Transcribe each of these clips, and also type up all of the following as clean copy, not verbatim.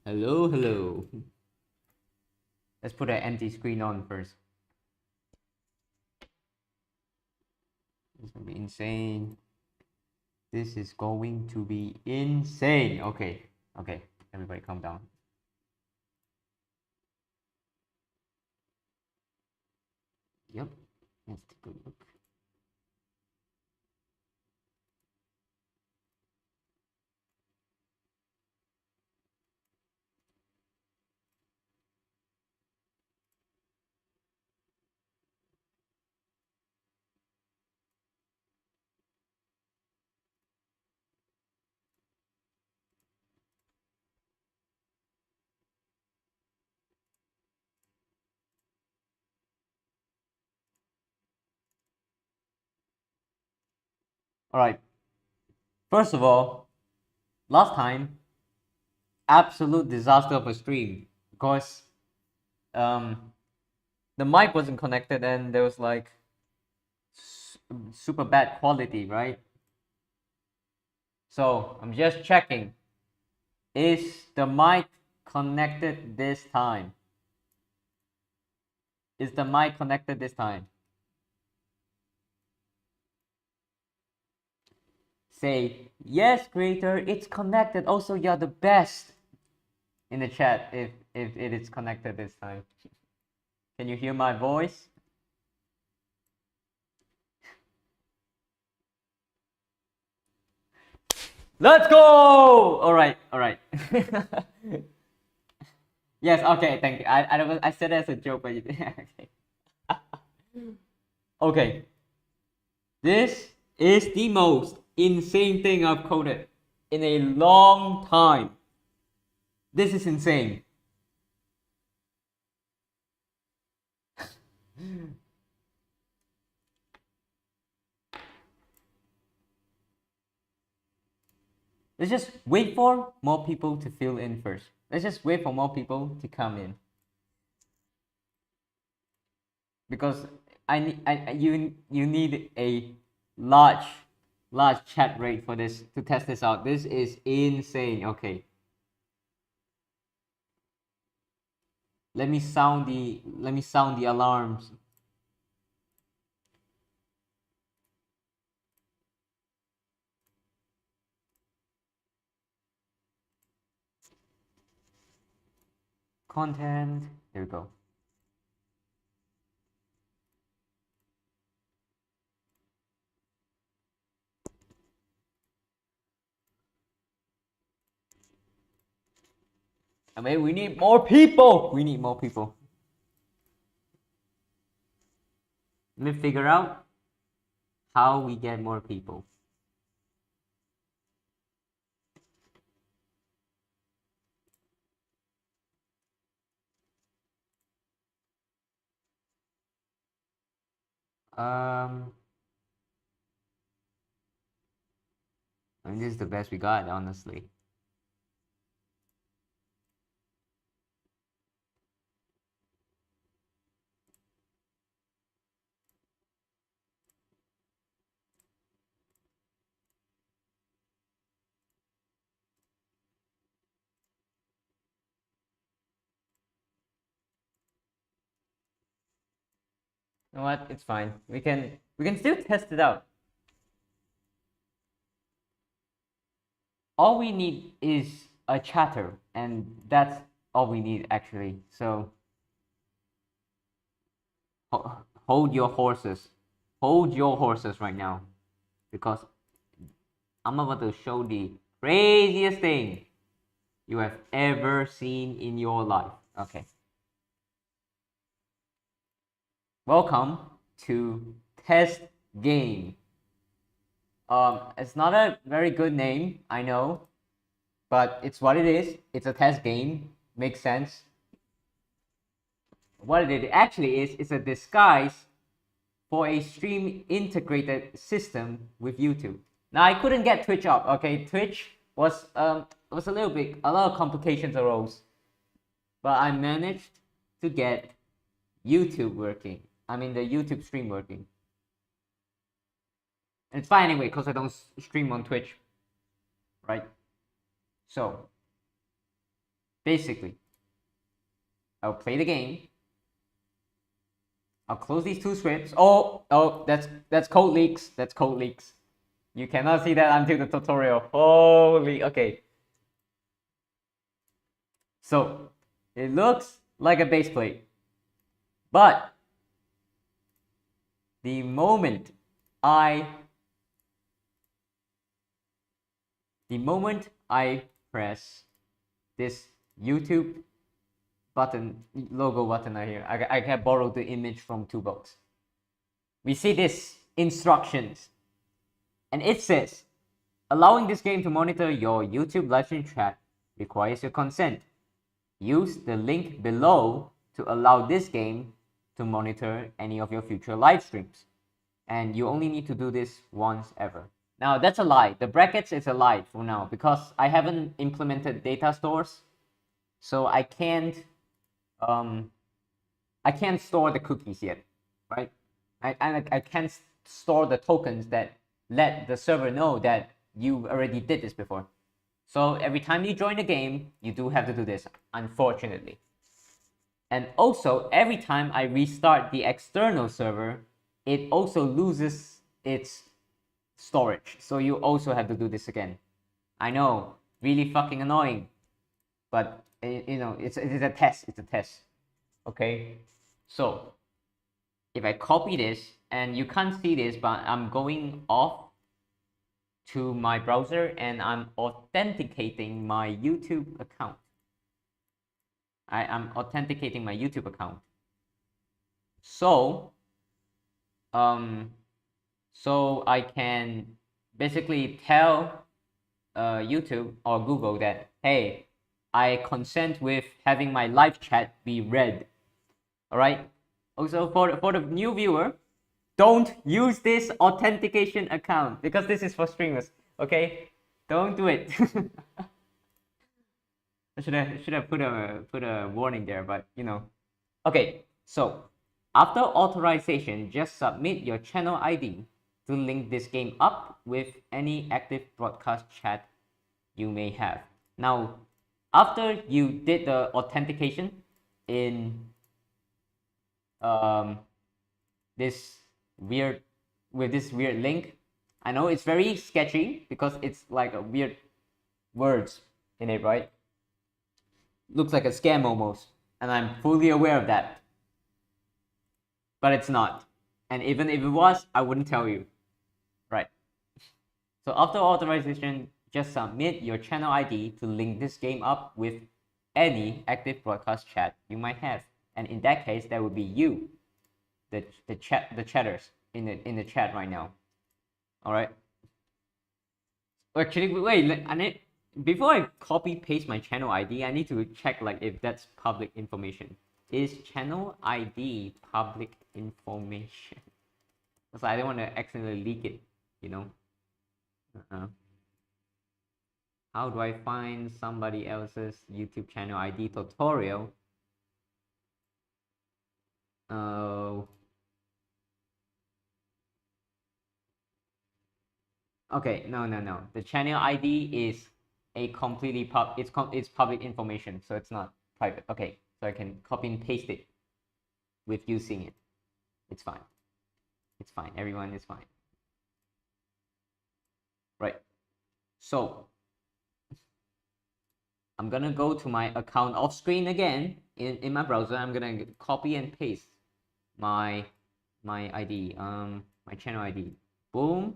Hello, hello. Let's put an empty screen on first. This is gonna be insane. This is going to be insane. Okay, okay. Everybody calm down. Yep. Let's take a look. All right. First of all, last time, absolute disaster of a stream because the mic wasn't connected and there was like super bad quality, right? So I'm just checking. Is the mic connected this time? Is the mic connected this time? Say, yes, creator, it's connected. Also, you're the best in the chat if it is connected this time. Can you hear my voice? Let's go! All right, all right. Yes, okay, thank you. I said it as a joke, but you did. Okay. Okay. This is the most insane thing I've coded in a long time. This is insane. Let's just wait for more people to fill in first. Let's just wait for more people to come in. Because you need a large chat rate for this to test this out. This is insane. Okay. Let me sound the alarms. Content. Here we go. I mean, we need more people. We need more people. Let me figure out how we get more people. I mean, this is the best we got, honestly. You know what? It's fine. We can still test it out. All we need is a chatter, and that's all we need actually. So hold your horses. Hold your horses right now, because I'm about to show the craziest thing you have ever seen in your life. Okay. Welcome to Test Game. It's not a very good name, I know, but it's what it is. It's a test game. Makes sense. What it actually is a disguise for a stream integrated system with YouTube. Now I couldn't get Twitch up. Okay, Twitch was a lot of complications arose, but I managed to get YouTube working. I mean the YouTube stream working. And it's fine anyway because I don't stream on Twitch, right? So basically, I'll play the game. I'll close these two scripts. Oh, that's code leaks. That's code leaks. You cannot see that until the tutorial. Holy, okay. So it looks like a base plate, but the moment I press this YouTube button, logo button right here, I can borrow the image from two books. We see this instructions, and it says, allowing this game to monitor your YouTube livestream chat requires your consent. Use the link below to allow this game to monitor any of your future live streams. And you only need to do this once ever. Now that's a lie. The brackets is a lie for now because I haven't implemented data stores, so I can't store the cookies yet, right? I can't store the tokens that let the server know that you already did this before. So every time you join the game, you do have to do this, unfortunately. And also, every time I restart the external server, it also loses its storage. So you also have to do this again. I know, really fucking annoying. But, you know, it's a test. It's a test. Okay? So, if I copy this, and you can't see this, but I'm going off to my browser and I'm authenticating my YouTube account. I'm authenticating my YouTube account. So, so I can basically tell YouTube or Google that, hey, I consent with having my live chat be read. All right. Also, for the new viewer, don't use this authentication account because this is for streamers. Okay, don't do it. I should have put a warning there, but you know. Okay, so after authorization, just submit your channel ID to link this game up with any active broadcast chat you may have. Now, after you did the authentication in this weird link, I know it's very sketchy because it's like a weird words in it, right? Looks like a scam almost, and I'm fully aware of that, but it's not. And even if it was, I wouldn't tell you, right? So after authorization, just submit your channel ID to link this game up with any active broadcast chat you might have, and in that case, that would be you, the chatters in the chat right now. All right. Actually, wait. Before I copy paste my channel ID, I need to check like if that's public information. Is channel ID public information? Because I don't want to accidentally leak it, you know. How do I find somebody else's YouTube channel ID tutorial? Okay, no. The channel ID is a completely it's public information, so it's not private. Okay, so I can copy and paste it with you seeing it. It's fine. It's fine. Everyone is fine. Right. So I'm gonna go to my account off screen again in my browser. I'm gonna copy and paste my ID, my channel ID. Boom,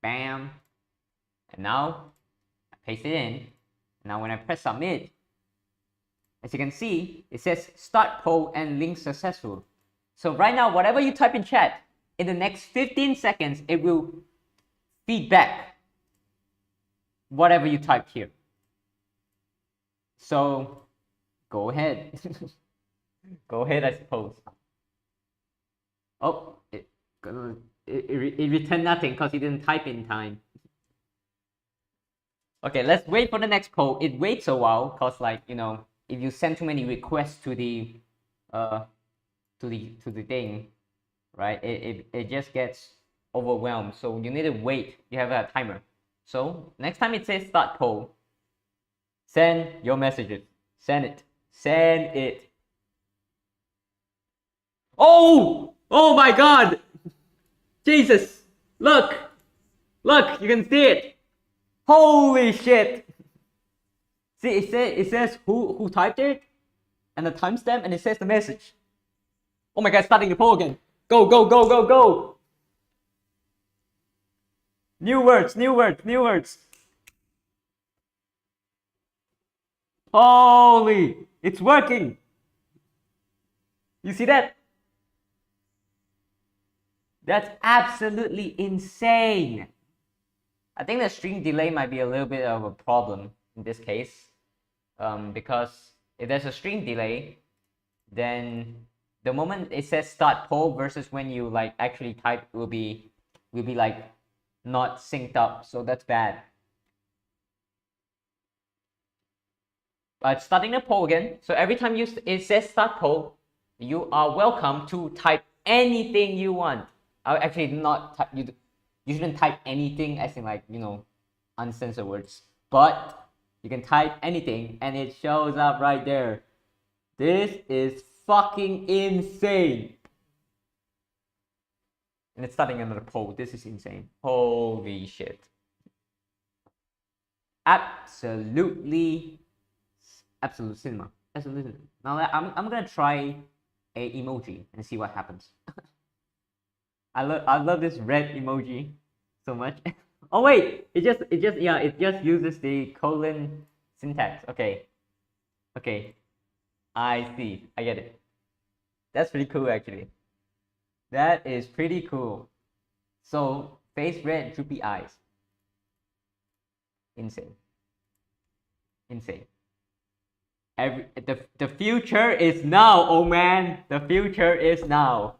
bam, and now I paste it in. Now when I press submit, as you can see, it says start poll and link successful. So right now, whatever you type in chat, in the next 15 seconds, it will feed back whatever you typed here. So go ahead. Go ahead, I suppose. Oh, it returned nothing because you didn't type in time. Okay, let's wait for the next poll. It waits a while because, like, you know, if you send too many requests to the thing, right, it just gets overwhelmed. So you need to wait. You have a timer. So next time it says start poll, Send your messages. Send it. Send it. Oh! Oh my god! Jesus! Look! Look, you can see it! Holy shit! See, it says who typed it, and the timestamp, and it says the message. Oh my god, starting the poll again. Go, go, go, go, go! New words, new words, new words. Holy! It's working! You see that? That's absolutely insane! I think the stream delay might be a little bit of a problem in this case. Because if there's a stream delay, then the moment it says start poll versus when you like actually type will be like not synced up, so that's bad. But starting the poll again, so every time it says start poll, you are welcome to type anything you want. I'll actually not type, you shouldn't type anything as in like, you know, uncensored words, but you can type anything and it shows up right there. This is fucking insane. And it's starting another poll. This is insane. Holy shit. Absolutely cinema. Absolutely. Now I'm gonna try a emoji and see what happens. I love this red emoji so much. Oh wait, it just uses the colon syntax. Okay. I see. I get it. That's pretty cool actually. That is pretty cool. So face red, droopy eyes. Insane. The future is now, oh man. The future is now.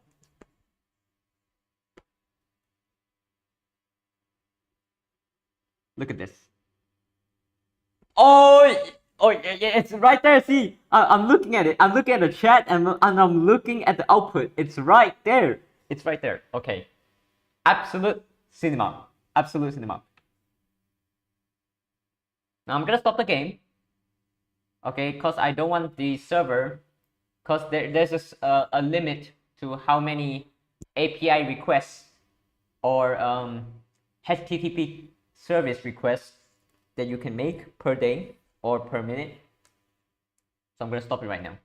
Look at this. Oh, yeah, it's right there. See, I'm looking at it. I'm looking at the chat, and I'm looking at the output. It's right there. It's right there. Okay. Absolute cinema. Absolute cinema. Now I'm gonna stop the game. Okay, because I don't want the server, because there's a limit to how many API requests or HTTP service requests that you can make per day or per minute. So I'm gonna stop it right now.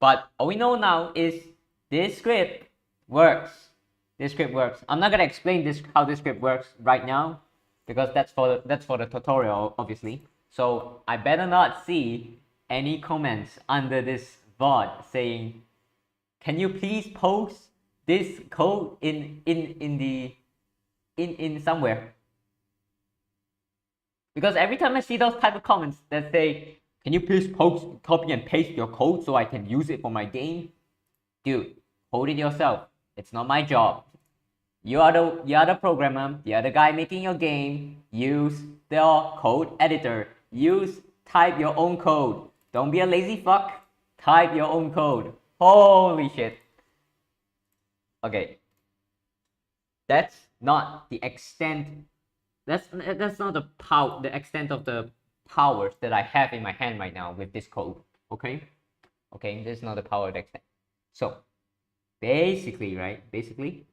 But all we know now is this script works. This script works. I'm not gonna explain how this script works right now because that's for the tutorial, obviously. So I better not see any comments under this VOD saying, "Can you please post this code in somewhere?" Because every time I see those type of comments that say, "Can you please post, copy and paste your code so I can use it for my game?" Dude, hold it yourself. It's not my job. You are the programmer, you are the guy making your game. Use the code editor. Type your own code. Don't be a lazy fuck. Type your own code. Holy shit. Okay. That's not the extent. That's not the extent of the powers that I have in my hand right now with this code. Okay? Okay, this is not the power of the extent. So basically, right? Basically,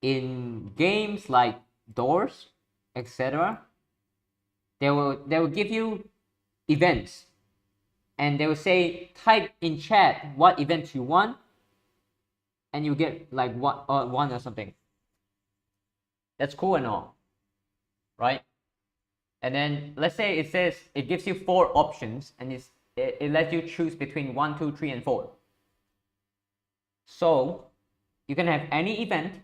in games like Doors, etc., they will give you events, and they will say type in chat what events you want, and you get like one or something. That's cool and all, right? And then let's say it says it gives you 4 options, and it lets you choose between 1, 2, 3, and 4. So you can have any event,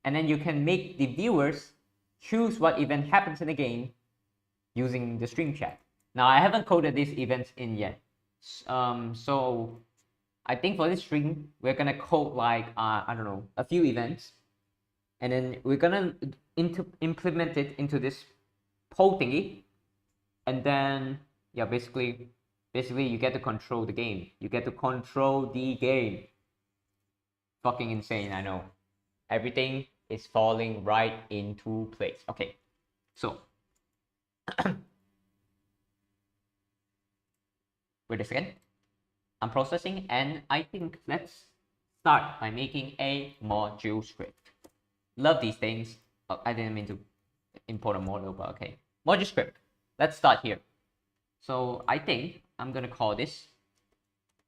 and then you can make the viewers choose what event happens in the game using the stream chat. Now I haven't coded these events in yet, so I think for this stream we're gonna code like I don't know, a few events, and then we're gonna implement it into this poll thingy, and then yeah, basically you get to control the game. You get to control the game. Fucking insane, I know. Everything is falling right into place. Okay, so Wait a second. I'm processing, and I think let's start by making a module script. Love these things. Oh, I didn't mean to import a model, but okay. Module script. Let's start here. So I think I'm gonna call this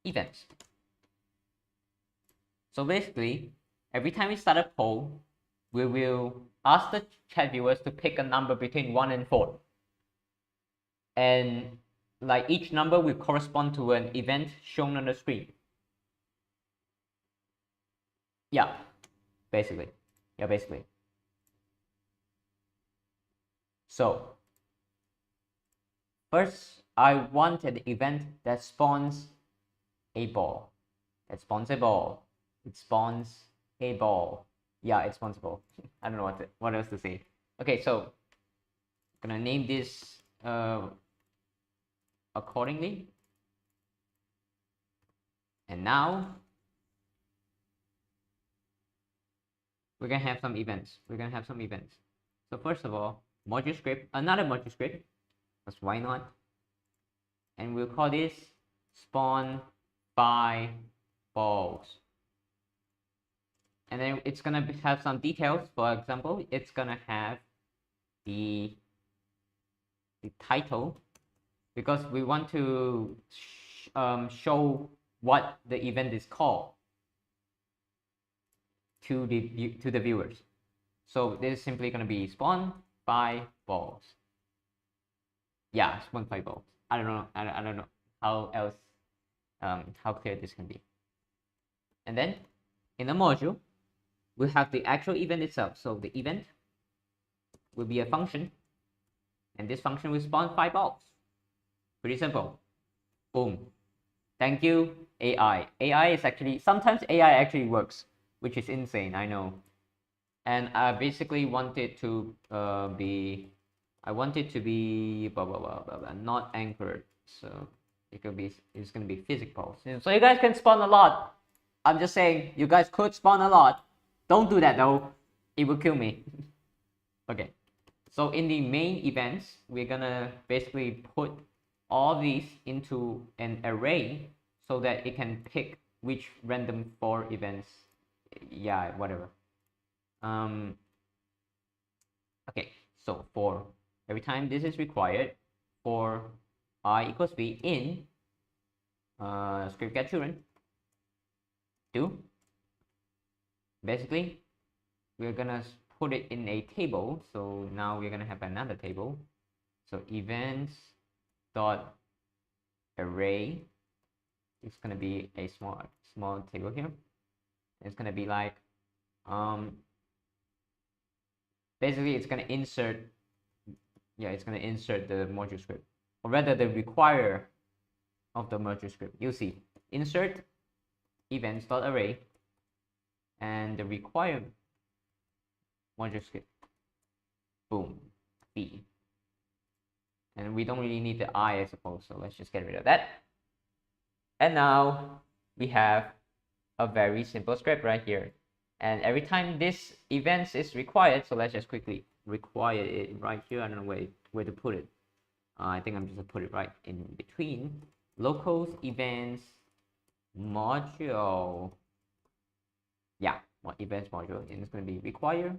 events. So basically, every time we start a poll, we will ask the chat viewers to pick a number between 1 and 4. And like each number will correspond to an event shown on the screen. Yeah, basically. So first, I want an event that spawns a ball. It spawns a ball. Yeah, it spawns a ball. I don't know what else to say. Okay, so I'm gonna name this accordingly. And now we're gonna have some events. So first of all, module script, another module script, because why not? And we'll call this spawn by balls. And then it's gonna have some details. For example, it's gonna have the title, because we want to show what the event is called to the viewers. So this is simply gonna be spawn by balls. Yeah, spawn by balls. I don't know how else how clear this can be. And then in the module, we have the actual event itself. So the event will be a function, and this function will spawn 5 balls. Pretty simple. Boom. Thank you, AI. AI is actually, sometimes AI actually works, which is insane, I know. And I basically want it to be blah, blah, blah, blah, blah, not anchored. So it's gonna be physical. So you guys can spawn a lot. I'm just saying, you guys could spawn a lot. Don't do that though. It will kill me. Okay. So in the main events, we're gonna basically put all these into an array so that it can pick which random 4 events. Yeah, whatever. Okay, so for every time this is required, for I equals b in script get children, do basically we're gonna put it in a table. So now we're gonna have another table. So events dot array, it's gonna be a small table here. It's gonna be like basically it's gonna insert, it's gonna insert the module script, or rather the require of the module script. You'll see insert events dot array and the require module script. Boom, b. And we don't really need the I suppose, so let's just get rid of that. And now we have a very simple script right here. And every time this event is required, so let's just quickly require it right here. I don't know where to put it. I think I'm just gonna put it right in between locals events module. Yeah, events module, and it's gonna be require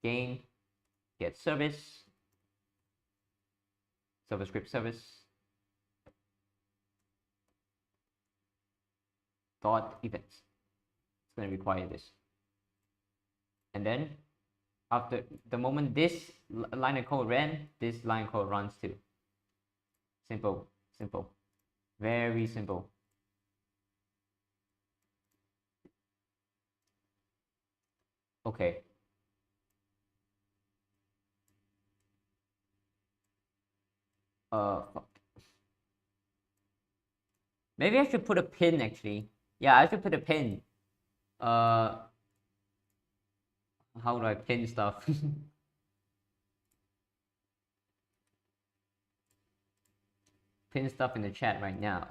gain get service script service dot events. It's going to require this, and then after the moment this line of code ran, this line of code runs too. Simple, very simple. Okay. Maybe I should put a pin actually. Yeah, I should put a pin. How do I pin stuff? Pin stuff in the chat right now.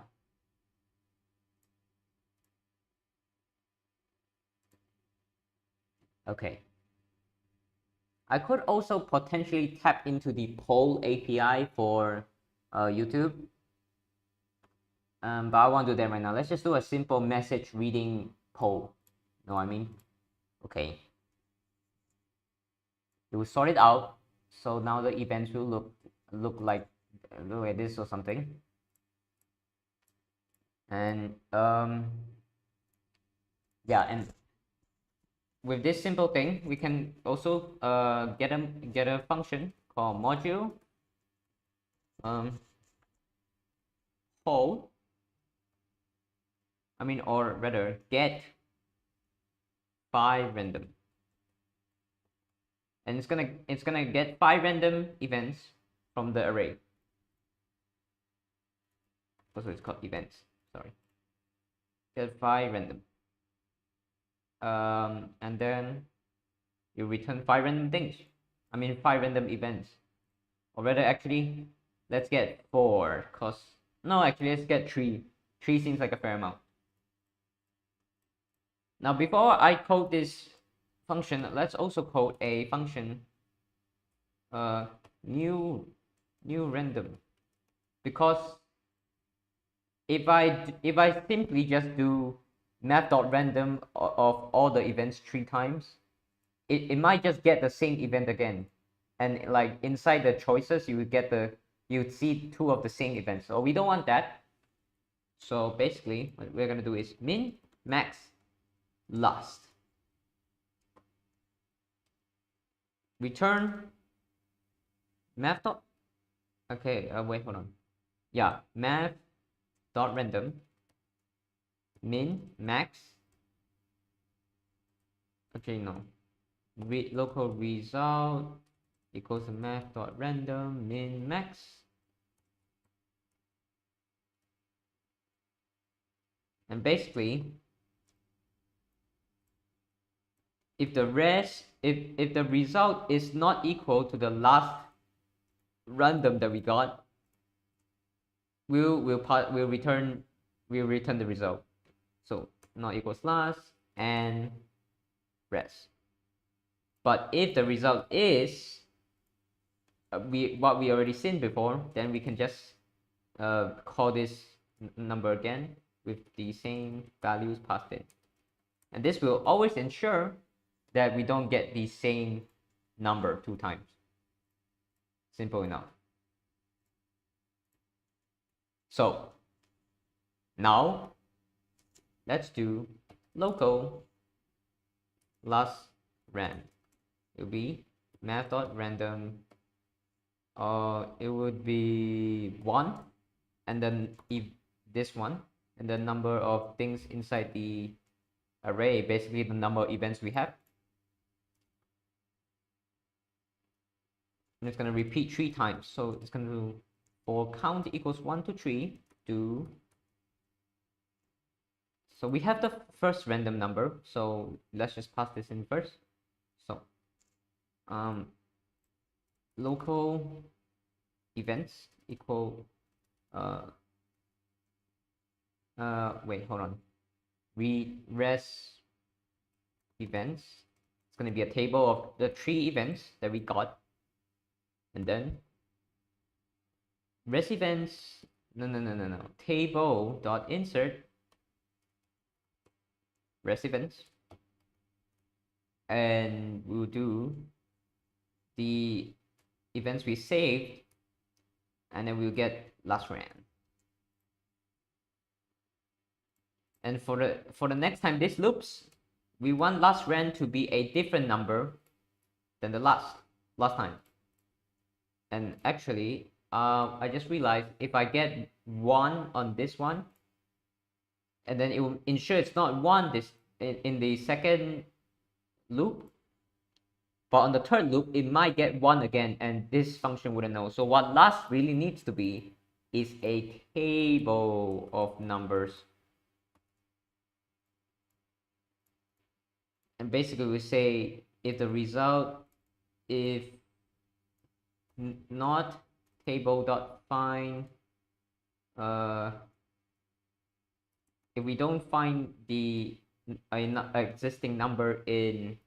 Okay. I could also potentially tap into the poll API for YouTube. But I won't do that right now. Let's just do a simple message reading poll. Know what I mean? Okay. It will sort it out. So now the events will look like this or something. And yeah, and with this simple thing, we can also get a function called module poll. Or rather, get by random, and it's gonna get 5 random events from the array. Also, it's called events. Sorry, get 5 random. And then you return 5 random things. 5 random events. Or rather, actually, let's get 4. Let's get 3. 3 seems like a fair amount. Now, before I code this function, let's also code a function new random, because if I simply just do math.random of all the events 3 times, it might just get the same event again, and like inside the choices you'd see 2 of the same events. So we don't want that. So basically what we're gonna do is min, max, last, return math dot, okay, wait, hold on. Yeah, math dot random min, max, okay, no, local result equals to math dot random min, max. And basically, if the the result is not equal to the last random that we got, we'll return the result. So not equals last and rest. But if the result is what we already seen before, then we can just call this number again with the same values passed in, and this will always ensure that we don't get the same number 2 times. Simple enough. So now let's do local last ran. It will be math.random. It would be 1, and then if this one, and the number of things inside the array, basically the number of events we have. And it's going to repeat 3 times. So it's going to do for count equals 1 to 3, do. So we have the first random number. So let's just pass this in first. So local events equal wait, hold on. Res events. It's going to be a table of the 3 events that we got. And then res events, no. Table dot insert res events, and we'll do the events we saved, and then we'll get last ran. And for the next time this loops, we want last ran to be a different number than the last time. And actually, I just realized if I get 1 on this one, and then it will ensure it's not 1 this in the second loop, but on the third loop it might get 1 again, and this function wouldn't know. So what last really needs to be is a table of numbers. And basically we say if the result, if not table dot find, if we don't find the existing number in,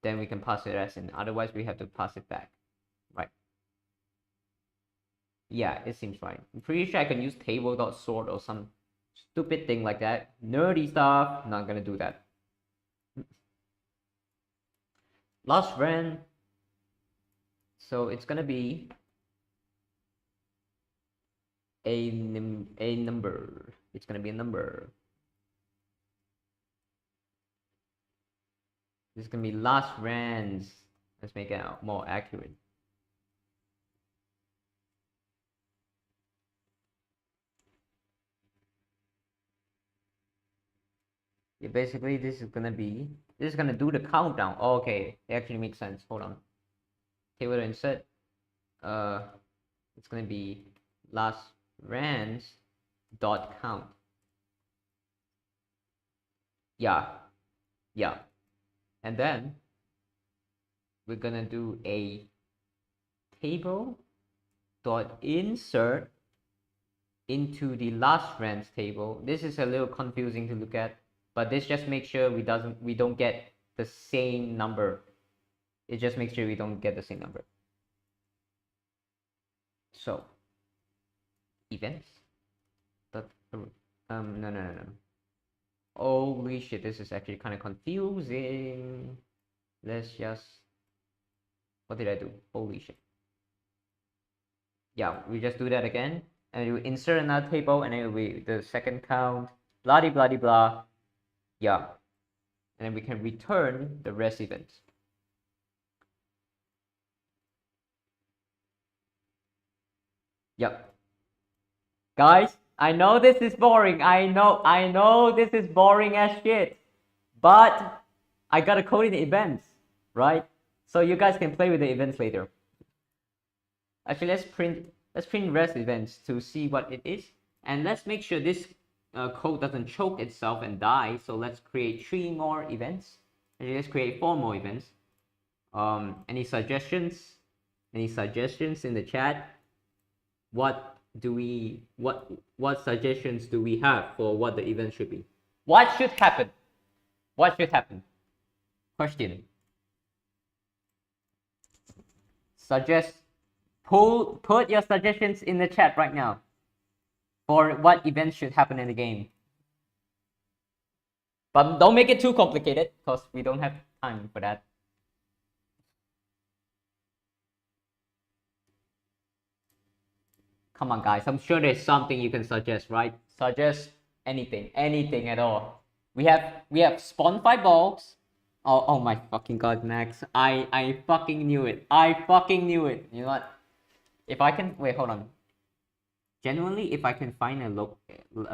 then we can pass it as in. Otherwise we have to pass it back, right? Yeah, it seems right. I'm pretty sure I can use table.sort or some stupid thing like that. Nerdy stuff, not gonna do that. Last rand. So it's gonna be a number. It's gonna be a number. This is gonna be last rands. Let's make it more accurate. Yeah, basically this is gonna do the countdown. Oh, okay, it actually makes sense. Hold on. Table insert. It's gonna be last rands dot count. Yeah, yeah, and then we're gonna do a table dot insert into the last rands table. This is a little confusing to look at, but this just makes sure we don't get the same number. It just makes sure we don't get the same number. So events. No. Holy shit, this is actually kind of confusing. Let's just, what did I do? Holy shit. Yeah, we just do that again, and you insert another table, and it will be the second count, blah blah blah blah. Yeah, and then we can return the rest events. Yep. Guys, I know this is boring. I know this is boring as shit. But I gotta code in the events, right? So you guys can play with the events later. Actually, let's print rest events to see what it is, and let's make sure this code doesn't choke itself and die. So let's create 3 more events. Actually, let's create 4 more events. Any suggestions? Any suggestions in the chat? What suggestions do we have for what the event should be? What should happen? What should happen? Question. Put your suggestions in the chat right now for what events should happen in the game. But don't make it too complicated because we don't have time for that. Come on, guys. I'm sure there's something you can suggest, right? Suggest anything at all. We have spawn 5 balls. Oh my fucking god, Max. I fucking knew it. I fucking knew it. You know what? If I can wait, hold on. Genuinely, if I can find a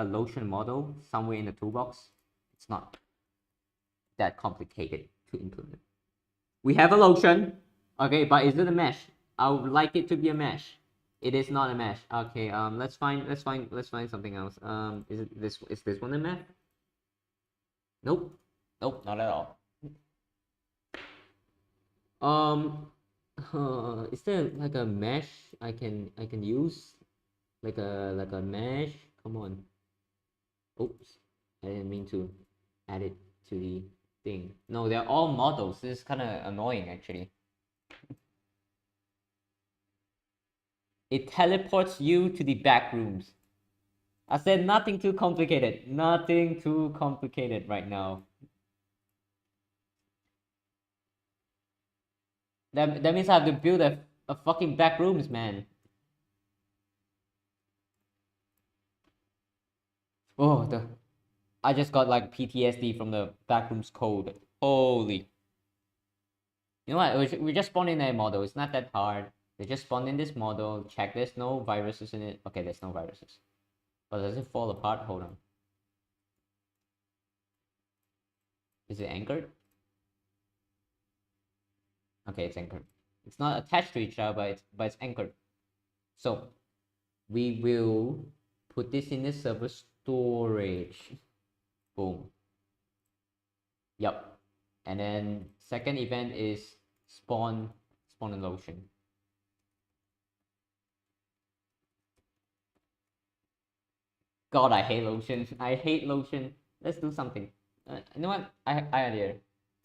lotion model somewhere in the toolbox, it's not that complicated to implement. We have a lotion, okay, but is it a mesh? I would like it to be a mesh. It is not a mesh. Okay, let's find something else. Is this one a mesh? Nope, not at all. Is there like a mesh I can use? Like a mesh? Come on. Oops, I didn't mean to add it to the thing. No, they're all models. This is kind of annoying actually. It teleports you to the back rooms. I said nothing too complicated. Nothing too complicated right now. That means I have to build a fucking back rooms, man. Oh, I just got like PTSD from the backrooms code. Holy. You know what? We just spawned in a model. It's not that hard. We just spawned in this model. Check there's no viruses in it. Okay, there's no viruses. But does it fall apart? Hold on. Is it anchored? Okay, it's anchored. It's not attached to each other, but it's anchored. So we will put this in the server storage. Boom. Yep. And then second event is spawn a lotion. God, I hate lotion. I hate lotion. Let's do something. You know what? I idea.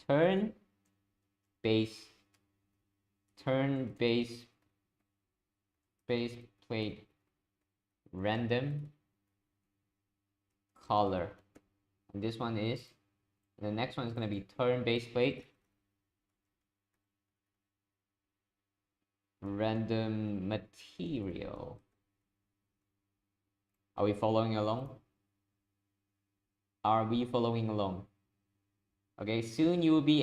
Turn base plate random color. And this one is, the next one is going to be turn base plate random material. Are we following along? Are we following along? Okay, soon you will be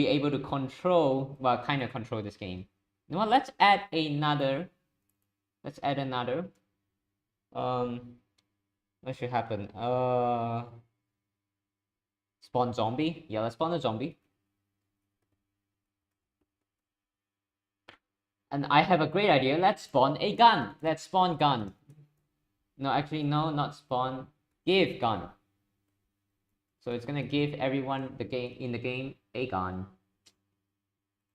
able to control, well, kind of control this game. You know what? Let's add another. What should happen? Spawn zombie. Yeah, let's spawn a zombie. And I have a great idea. Let's spawn a gun. Let's spawn gun. No, actually, no, not spawn. Give gun. So it's gonna give everyone in the game a gun.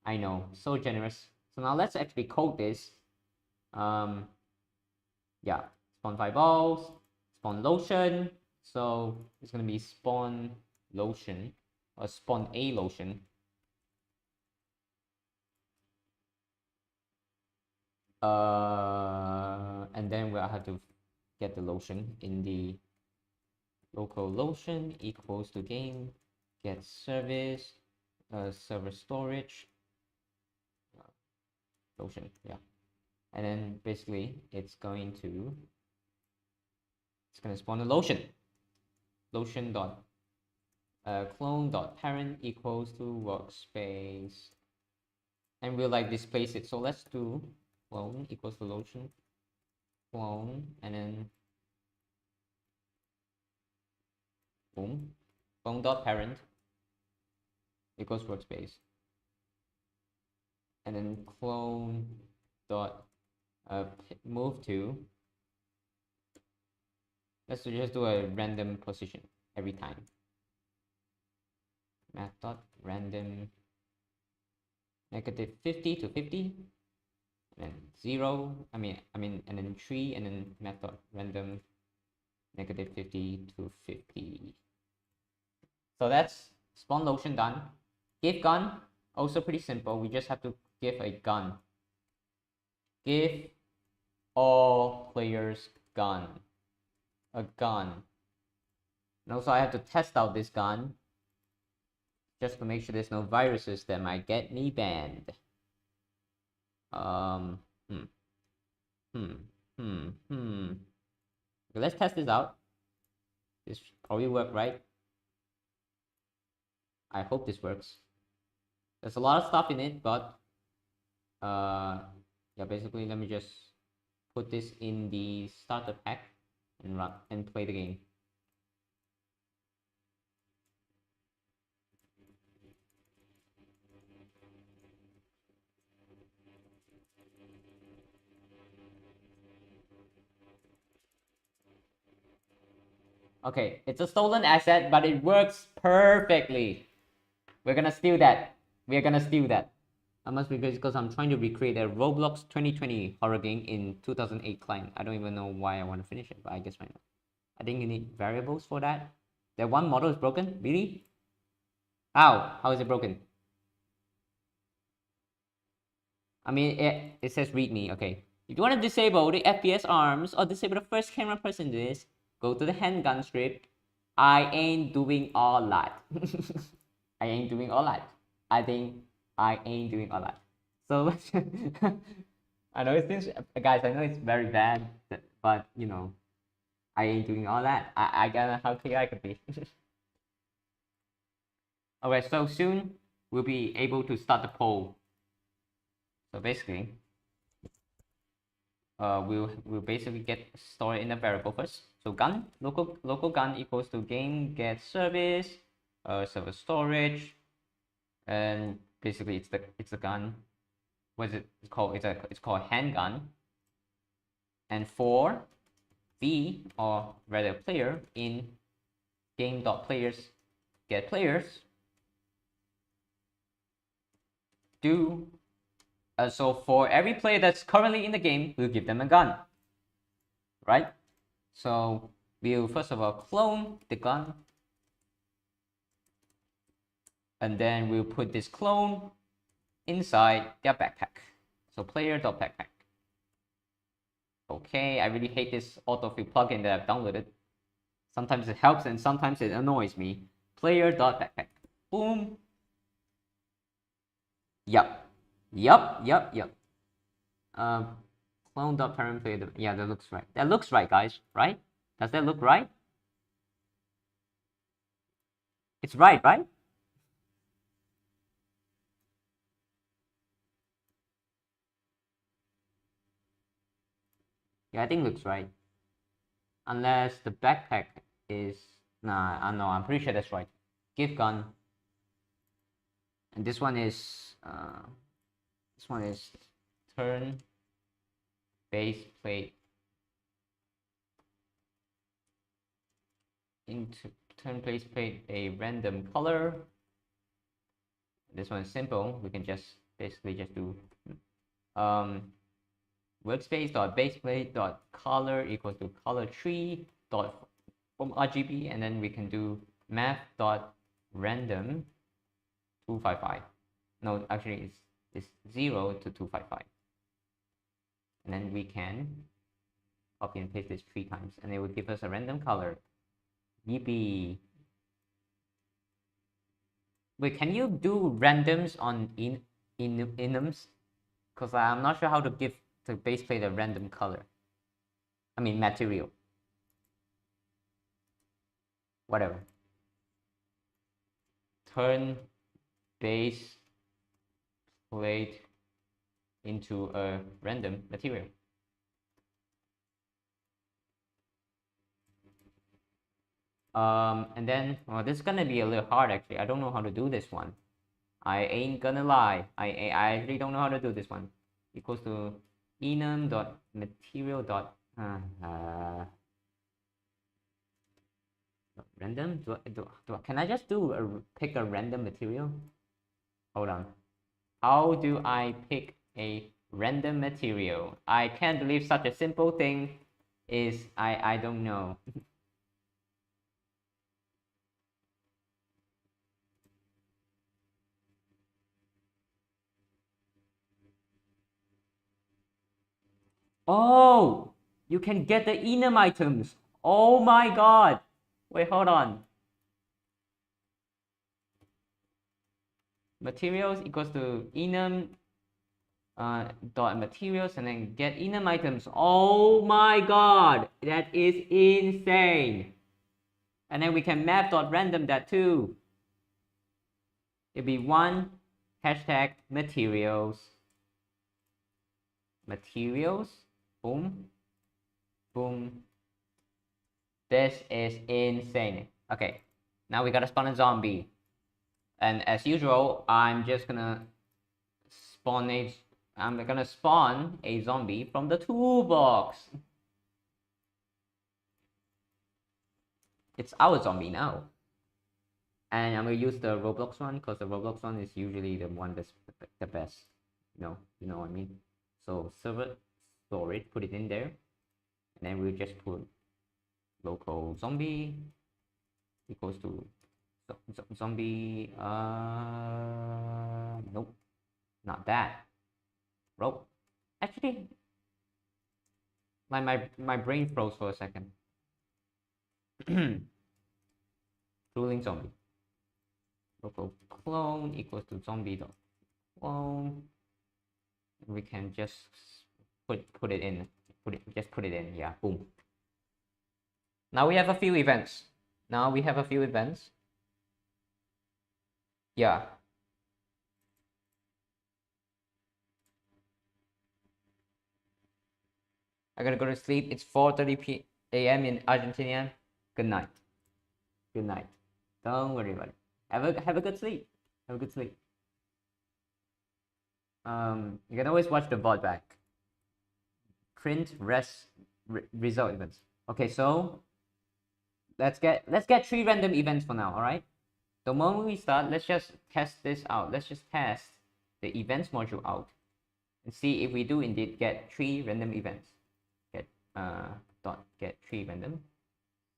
I know, so generous. So now let's actually code this. Yeah, spawn 5 balls, spawn lotion. So it's gonna be spawn lotion or spawn a lotion. And then we'll have to get the lotion in the local lotion equals to game get service server storage lotion, yeah. And then basically it's gonna spawn a lotion dot clone dot parent equals to workspace, and we'll like displace it. So let's do clone equals to lotion clone, and then boom, clone dot parent equals workspace, and then clone dot move to, let's just do a random position every time. Math dot random -50 to 50, and then 0. And then 3, and then math dot random -50 to 50. So that's spawn lotion done. Give gun, also pretty simple. We just have to give a gun. Give all players gun. A gun. And also I have to test out this gun just to make sure there's no viruses that might get me banned. Okay, let's test this out. This probably work, right? I hope this works. There's a lot of stuff in it, but yeah, basically let me just put this in the starter pack and run and play the game. Okay, it's a stolen asset, but it works perfectly. We're gonna steal that. We're gonna steal that. I must be because I'm trying to recreate a Roblox 2020 horror game in 2008 client. I don't even know why I want to finish it, but I guess why not. I think you need variables for that. That one model is broken? Really? How? How is it broken? I mean, it says readme. Okay. If you want to disable the FPS arms or disable the first camera person this, go to the handgun strip. I ain't doing all that. I ain't doing all that. I think I ain't doing all that. So I know it seems, guys, I know it's very bad, but you know, I ain't doing all that. I gotta, how clear I could be. Okay, so soon we'll be able to start the poll. So basically, we'll basically get stored in a variable first. So gun, local gun equals to game get service, server storage, and basically it's the gun. What is it called? It's called handgun. And for v, or rather player, in game.players get players, do so for every player that's currently in the game, we'll give them a gun, right? So we'll first of all clone the gun, and then we'll put this clone inside their backpack. So player.backpack. Okay, I really hate this autofill plugin that I've downloaded. Sometimes it helps and sometimes it annoys me. Player.backpack. Boom. Yup. Yup. Um, clone.parent player. Yeah, that looks right. That looks right, guys. Right? Does that look right? It's right, right? Yeah, I think it looks right. Unless the backpack is... Nah, I know. I'm pretty sure that's right. Give gun. And this one is... turn base plate into turn base plate a random color. This one is simple. We can just basically just do workspace dot base plate dot color equals to color tree dot from RGB, and then we can do math dot random 255. No, actually it's 0 to 255, and then we can copy and paste this 3 times, and it will give us a random color. Yippee! Wait, can you do randoms on enums? Because I'm not sure how to give the base plate a random color. I mean material. Whatever. Turn base plate into a random material. And then, well, this is gonna be a little hard actually. I don't know how to do this one. I ain't gonna lie. I actually don't know how to do this one. Equals to enum dot material dot random. Can I just pick a random material? Hold on. How do I pick a random material? I can't believe such a simple thing is I don't know. Oh, you can get the enum items. Oh my god. Wait, hold on. Materials equals to enum dot materials, and then get enum items. Oh my god, that is insane. And then we can map dot random that too. It'd be one hashtag materials. Boom, boom. This is insane. Okay, now we gotta spawn a zombie, and as usual, I'm gonna spawn a zombie from the toolbox. It's our zombie now, and I'm gonna use the Roblox one because the Roblox one is usually the one that's the best. You know what I mean. So server storage, put it in there, and then we'll just put local zombie equals to zombie. Nope, not that. Rope. Actually, my brain froze for a second. Ruling zombie. Local clone equals to zombie dot clone. We can just put it in. Put it in. Yeah. Boom. Now we have a few events. Yeah. I gotta go to sleep. It's 4:30 a.m. in Argentina. Good night. Good night. Don't worry about it. Have a good sleep. Have a good sleep. You can always watch the VOD back. Print result events. Okay, so let's get 3 random events for now. All right. The moment we start, let's just test this out. Let's just test the events module out and see if we do indeed get 3 random events. Get 3 random.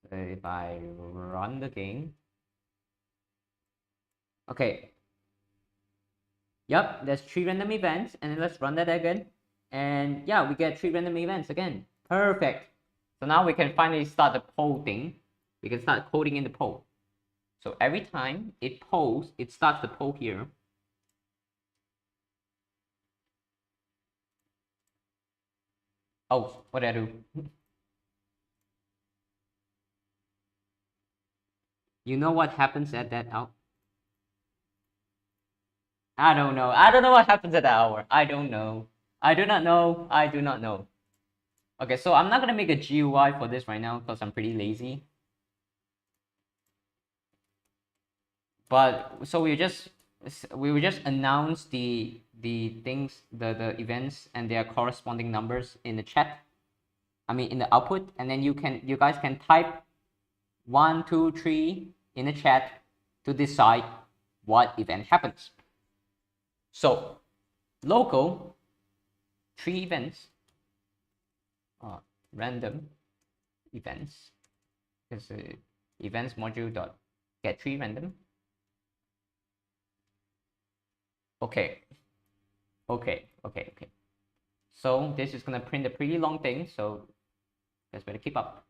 So if I run the game, okay. Yep, there's 3 random events, and then let's run that again. And yeah, we get 3 random events again. Perfect. So now we can finally start the poll thing. We can start coding in the poll. So every time it polls, it starts the poll here. Oh, what did I do? You know what happens at that hour? I don't know. I don't know what happens at that hour. I don't know. I do not know. I do not know. Okay, so I'm not gonna make a GUI for this right now because I'm pretty lazy. But so we will just announce the things, the events and their corresponding numbers in the chat. I mean in the output, and then you guys can type 1, 2, 3 in the chat to decide what event happens. So local 3 events, random events, is events module dot get 3 random. Okay. So this is gonna print a pretty long thing, so guys better keep up.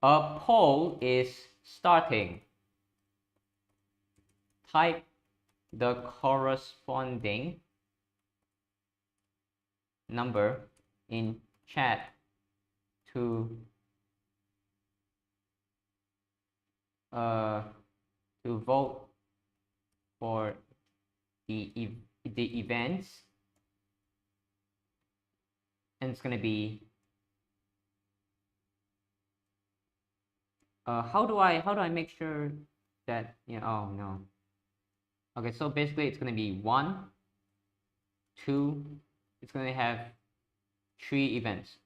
A poll is starting. Type the corresponding number in chat to vote for the events, and it's gonna be how do I make sure that, you know, oh no. Okay, so basically it's gonna be 1, 2, it's gonna have 3 events.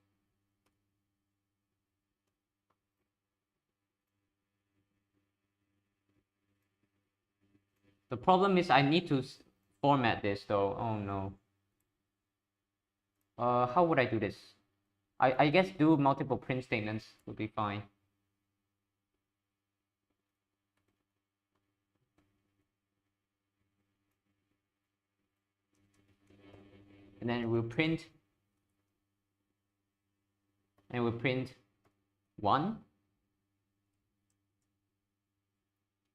The problem is I need to format this though. Oh no. How would I do this? I guess do multiple print statements would be fine. And then we'll print, and we'll print 1.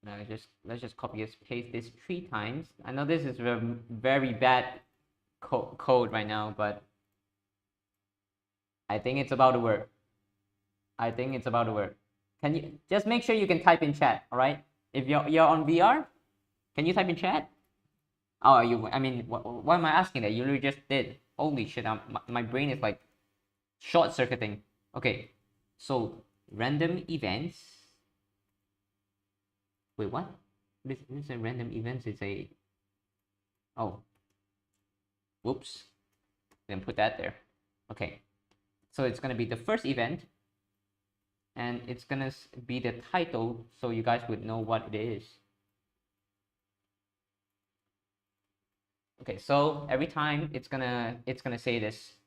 Now let's just copy and paste this 3 times. I know this is a very bad code right now, but I think it's about to work. I think it's about to work. Can you just make sure you can type in chat, all right? If you're on VR, can you type in chat? Oh, I mean, why am I asking that? You literally just did. Holy shit! My brain is like short circuiting. Okay, so random events. Wait, what? This is a random events. It's a. Oh. Whoops. Then put that there. Okay. So it's gonna be the first event, and it's gonna be the title, so you guys would know what it is. Okay, so every time it's gonna say this.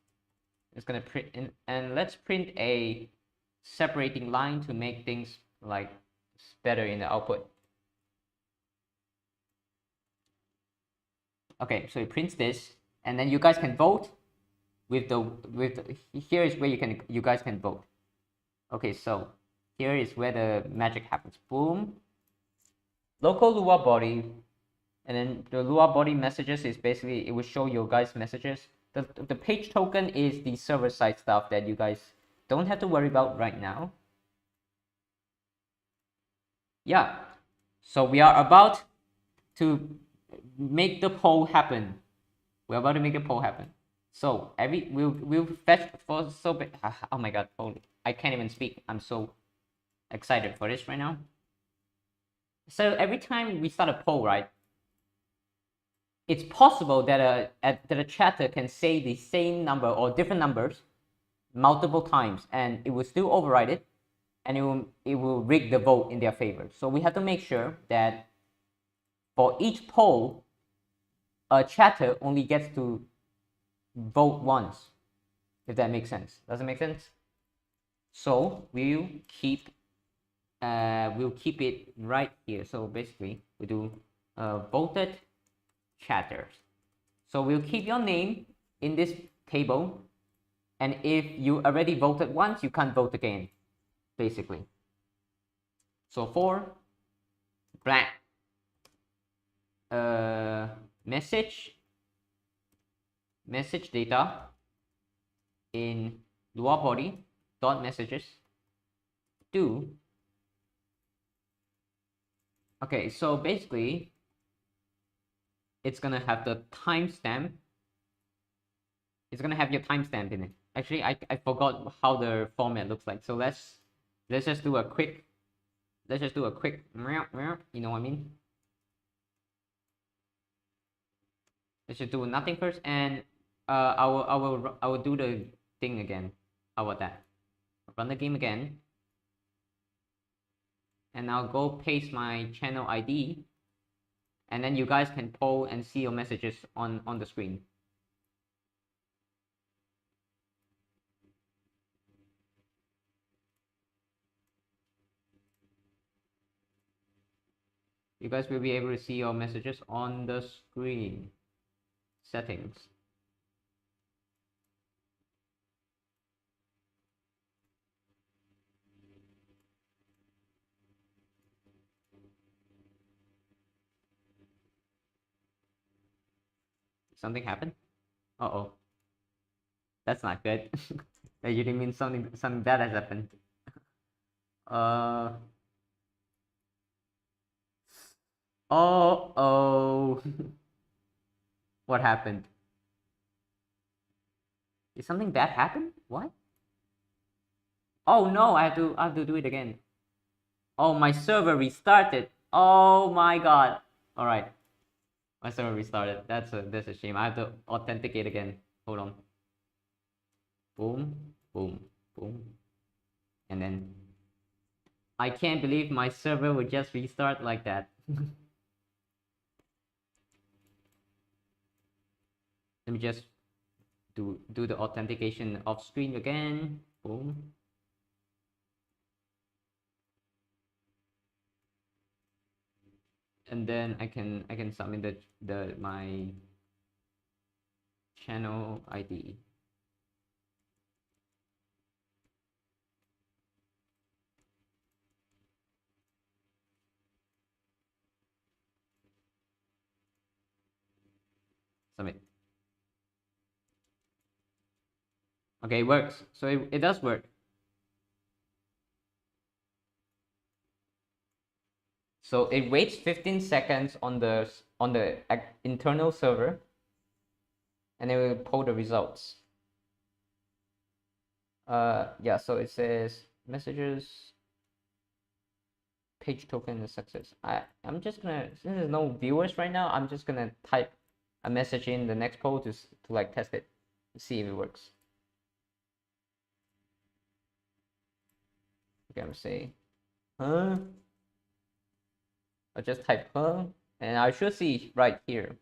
It's gonna print in, and let's print a separating line to make things like better in the output. Okay, so it prints this, and then you guys can vote with here is where you guys can vote. Okay, so here is where the magic happens. Boom. Local Lua body, and then the Lua body messages is basically, it will show your guys messages. The page token is the server side stuff that you guys don't have to worry about right now. Yeah, so we are about to make the poll happen. We're about to make a poll happen. So we'll fetch for oh my god, holy, I can't even speak. I'm so excited for this right now. So every time we start a poll, right, it's possible that a chatter can say the same number or different numbers multiple times, and it will still override it, and it will rig the vote in their favor. So we have to make sure that for each poll, a chatter only gets to vote once, if that makes sense. Does it make sense? So we'll keep it right here. So basically we do voted chatters. So we'll keep your name in this table, and if you already voted once, you can't vote again, basically. So for blank message data in Lua body dot messages do. Okay, so basically it's gonna have the timestamp. It's gonna have your timestamp in it. Actually, I forgot how the format looks like. So let's just do a quick you know what I mean? Let's just do nothing first, and I will do the thing again. How about that? Run the game again, and I'll go paste my channel ID, and then you guys can poll and see your messages on the screen. You guys will be able to see your messages on the screen. Settings. Something happened? Uh-oh. That's not good. That usually means something bad has happened. Oh. What happened? Did something bad happen? What? Oh no, I have to do it again. Oh, my server restarted. Oh my god. All right. My server restarted. That's a shame. I have to authenticate again. Hold on. Boom, boom, boom. And then I can't believe my server would just restart like that. Let me just do the authentication off screen again. Boom. And then I can submit my channel ID. Submit. Okay, it works. So it does work. So it waits 15 seconds on the internal server, and it will pull the results. Yeah, so it says messages, page token is success. I'm just gonna, since there's no viewers right now, I'm just gonna type a message in the next poll to like test it, to see if it works. Okay, I'm gonna say, huh? I'll just type huh, and I should see right here.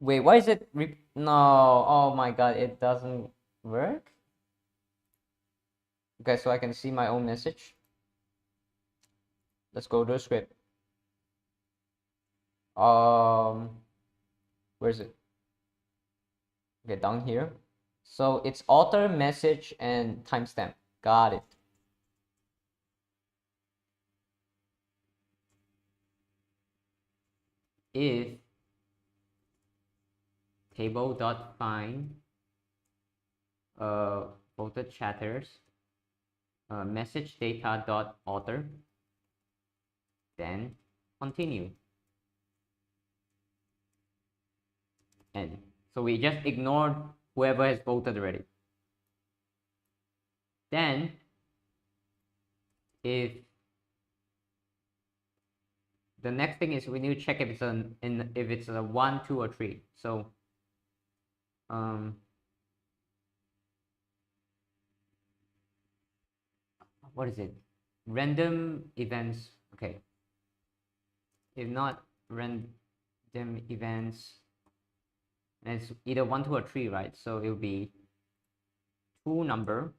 Wait, why is it no? Oh my god, it doesn't work. Okay, so I can see my own message. Let's go to the script. Where is it? Okay, down here. So it's author, message, and timestamp. Got it. If table.find voted chatters message data.author, then continue. And so we just ignored whoever has voted already. Then if the next thing is we need to check if it's a 1, 2, or 3. So what is it? Random events. Okay. If not random events, and it's either 1, 2, or 3, right? So it will be to number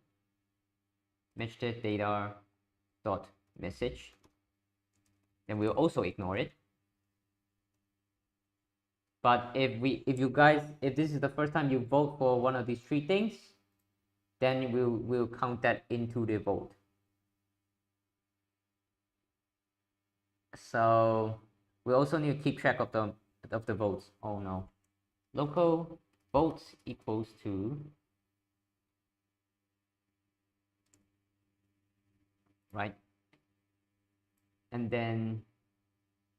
match data dot message. Then we'll also ignore it. But if you guys, if this is the first time you vote for one of these three things, then we'll count that into the vote. So we also need to keep track of the votes. Oh no. Local votes equals to, right? And then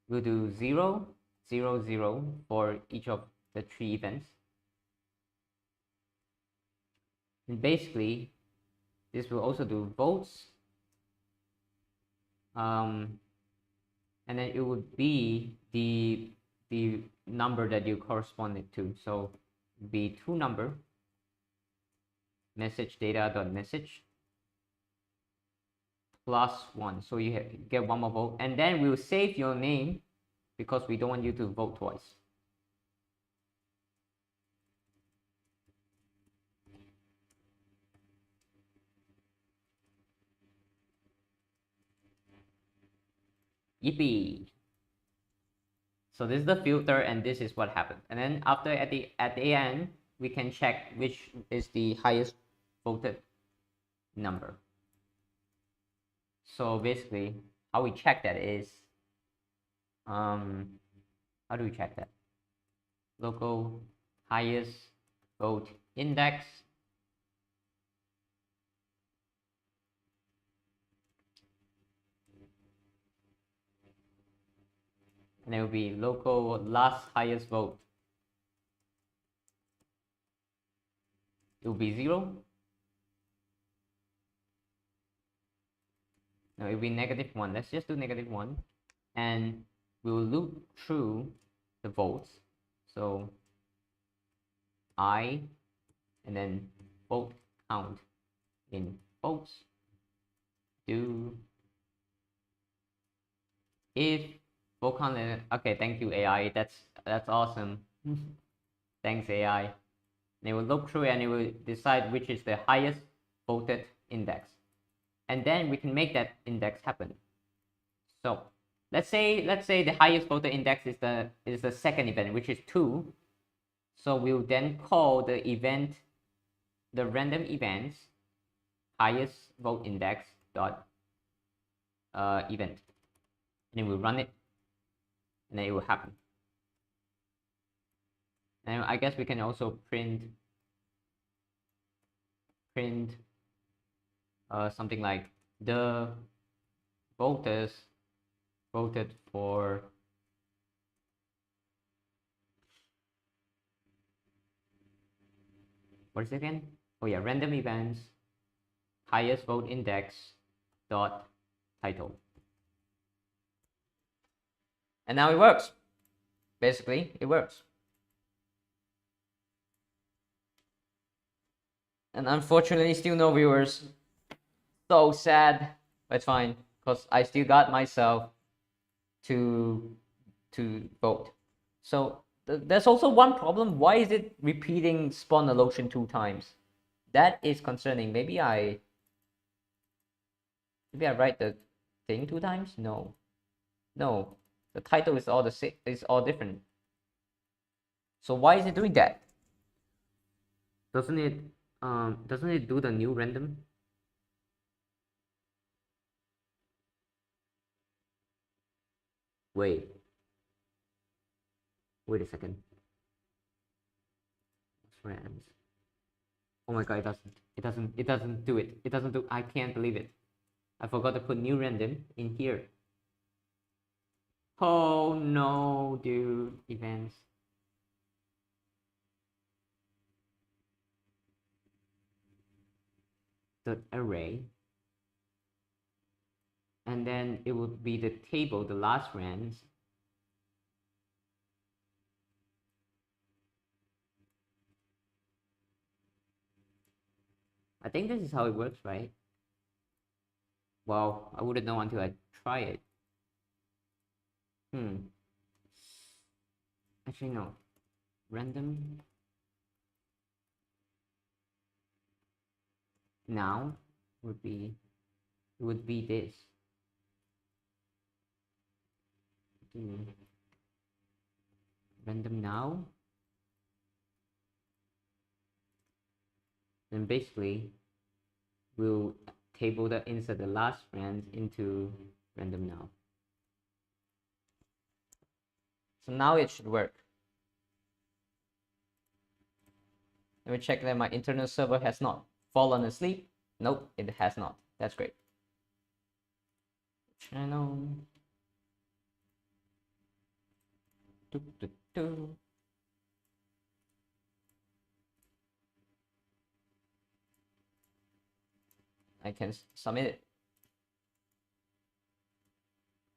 we'll do 0, 0, 0 for each of the three events. And basically, this will also do votes. And then it would be the number that you corresponded to. So be to number message data dot message plus 1. So you get one more vote, and then we'll save your name because we don't want you to vote twice. Yippee! So this is the filter, and this is what happened. And then after at the end, we can check which is the highest voted number. So basically, how we check that is, how do we check that? Local highest vote index and it will be local last highest vote. It will be 0. No, it will be -1. Let's just do -1, and we will loop through the votes. So I, and then vote count in votes. Do if vote count. Okay, thank you AI. That's awesome. Thanks AI. And it will look through and it will decide which is the highest voted index, and then we can make that index happen. So let's say the highest voted index is the second event, which is 2. So we'll then call the event, the random events highest vote index dot event, and then we'll run it, and then it will happen. And I guess we can also print something like the voters voted for what is it again? Oh yeah, random events highest vote index dot title. And now it works. Basically, it works. And unfortunately, still no viewers. So sad, but it's fine because I still got myself to vote. So there's also one problem. Why is it repeating spawn a lotion 2 times? That is concerning. Maybe I write the thing 2 times. No, the title is all the same. It's all different. So why is it doing that? Doesn't it do the new random? Wait a second. Friends. Oh my god, it doesn't do it. It doesn't do. I can't believe it. I forgot to put new random in here. Oh no, dude. Events. The array. And then it would be the table, the last rands. I think this is how it works, right? Well, I wouldn't know until I try it. Actually, no. Random. Now would be this. random now. Then basically we'll insert the last friend into random now. So now it should work. Let me check that my internal server has not fallen asleep. Nope, it has not. That's great. Channel. I can submit it.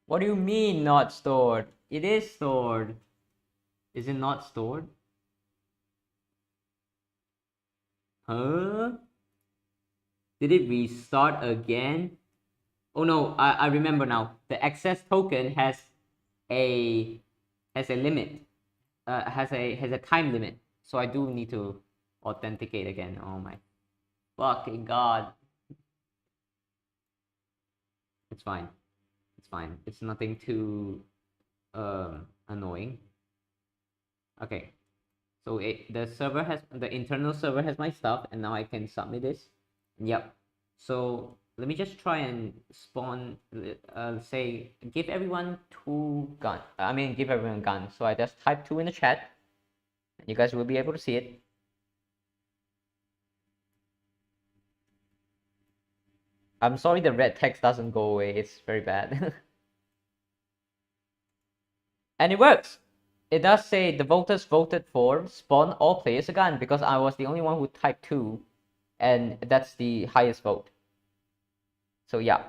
What do you mean not stored? It is stored. Is it not stored? Huh? Did it restart again? Oh no, I remember now. The access token has a limit. Has a time limit. So I do need to authenticate again. Oh my fucking god. It's fine. It's fine. It's nothing too annoying. Okay. So the internal server has my stuff, and now I can submit this. Yep. So let me just try and spawn, say, give everyone give everyone gun. So I just type 2 in the chat, and you guys will be able to see it. I'm sorry the red text doesn't go away. It's very bad. And it works. It does say the voters voted for spawn all players a gun because I was the only one who typed 2, and that's the highest vote. So yeah.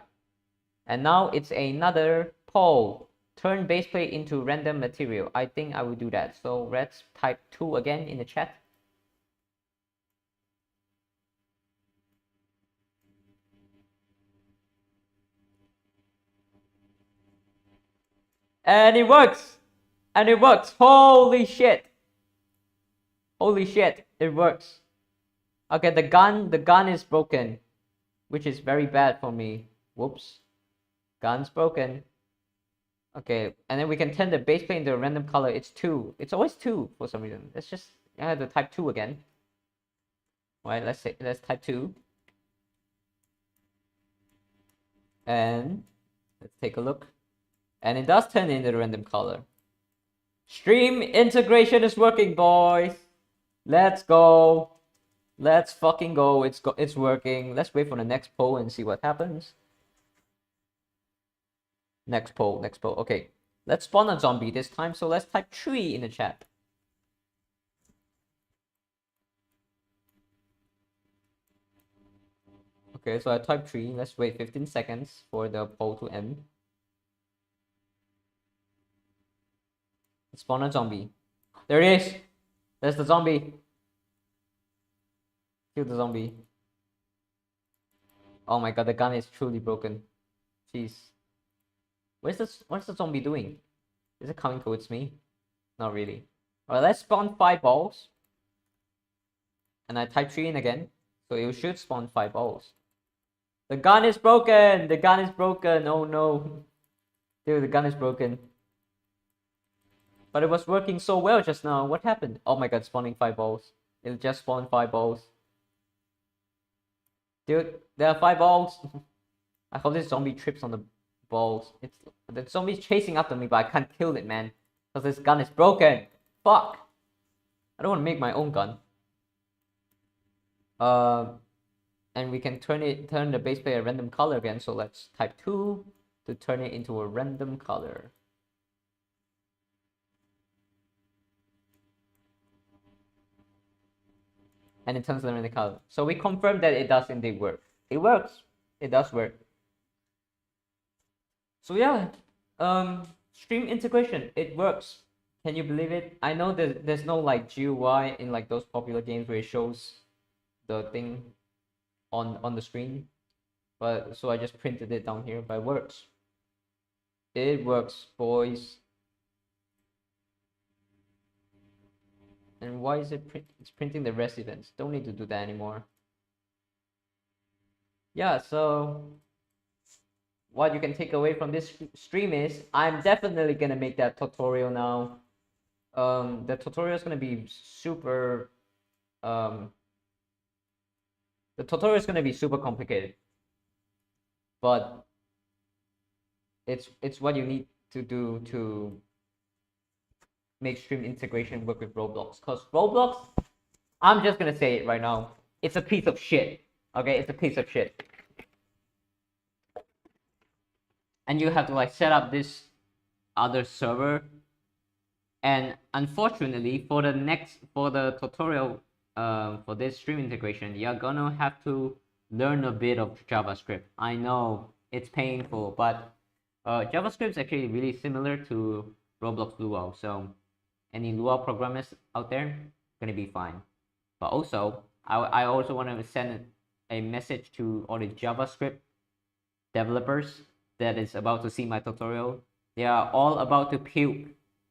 And now it's another poll. Turn base plate into random material. I think I will do that. So let's type 2 again in the chat. And it works. And it works. Holy shit. Holy shit. It works. Okay, the gun is broken, which is very bad for me. Whoops. Gun's broken. Okay, and then we can turn the base plate into a random color. It's 2. It's always 2 for some reason. Let's just I have to type 2 again. All right, let's type 2. And let's take a look. And it does turn into a random color. Stream integration is working, boys. Let's go. Let's fucking go. It's working. Let's wait for the next poll and see what happens. Next poll. Okay. Let's spawn a zombie this time. So let's type 3 in the chat. Okay, so I typed 3. Let's wait 15 seconds for the poll to end. Let's spawn a zombie. There it is. There's the zombie. Kill the zombie. Oh my god, the gun is truly broken. Jeez. What's the zombie doing? Is it coming towards me? Not really. Alright, let's spawn 5 balls. And I type 3 in again. So it should spawn 5 balls. The gun is broken! The gun is broken! Oh no. Dude, the gun is broken. But it was working so well just now. What happened? Oh my god, spawning 5 balls. It just spawned 5 balls. Dude, there are 5 balls. I hope this zombie trips on the balls. The zombie's chasing after me, but I can't kill it, man. Because this gun is broken. Fuck. I don't want to make my own gun. And we can turn the base plate a random color again. So let's type 2 to turn it into a random color. And it turns the random color. So we confirm that it does indeed work. It works. It does work. So yeah, stream integration, it works. Can you believe it? I know there's no like GUI in like those popular games where it shows the thing on the screen, but so I just printed it down here. But it works. It works, boys. And why is it's printing the residents? Don't need to do that anymore. Yeah, so what you can take away from this stream is I'm definitely gonna make that tutorial now. The tutorial is going to be super um the tutorial is going to be super complicated, but it's what you need to do to make stream integration work with Roblox. Because Roblox, I'm just gonna say it right now, it's a piece of shit. Okay, it's a piece of shit. And you have to like set up this other server. And unfortunately, for the tutorial for this stream integration, you're gonna have to learn a bit of JavaScript. I know it's painful, but JavaScript is actually really similar to Roblox Luau. So any Luau programmers out there gonna be fine. But also, I also want to send a message to all the JavaScript developers that is about to see my tutorial. They are all about to puke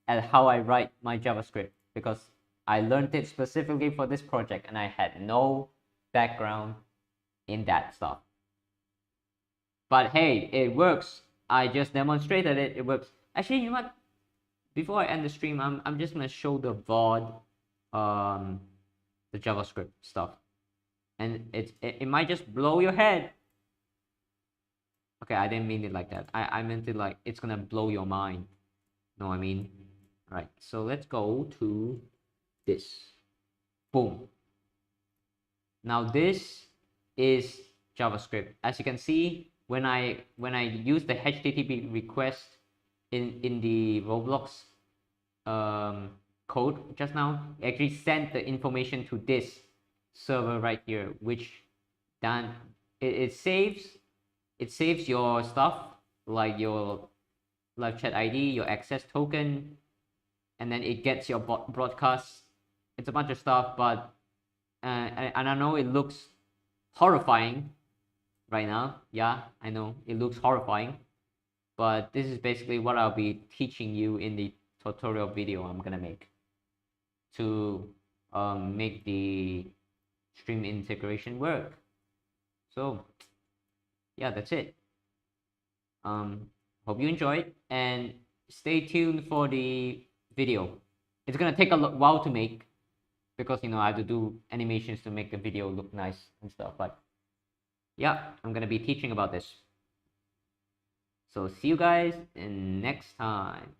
at how I write my JavaScript because I learned it specifically for this project and I had no background in that stuff. But hey, it works. I just demonstrated it. It works. Actually, you know what? Before I end the stream, I'm just gonna show the VOD, the JavaScript stuff, and it might just blow your head. Okay, I didn't mean it like that. I meant it like it's gonna blow your mind. Know what I mean? All right, so let's go to this. Boom. Now this is JavaScript. As you can see, when I use the HTTP request in the Roblox code just now, it actually sent the information to this server right here, which then it saves your stuff like your live chat ID, your access token, and then it gets your broadcast. It's a bunch of stuff, but and I know it looks horrifying right now. Yeah, I know it looks horrifying, but this is basically what I'll be teaching you in the tutorial video I'm gonna make to make the stream integration work. So yeah, that's it. Hope you enjoyed and stay tuned for the video. It's gonna take a while to make because you know I have to do animations to make the video look nice and stuff, but yeah, I'm gonna be teaching about this. So see you guys in next time.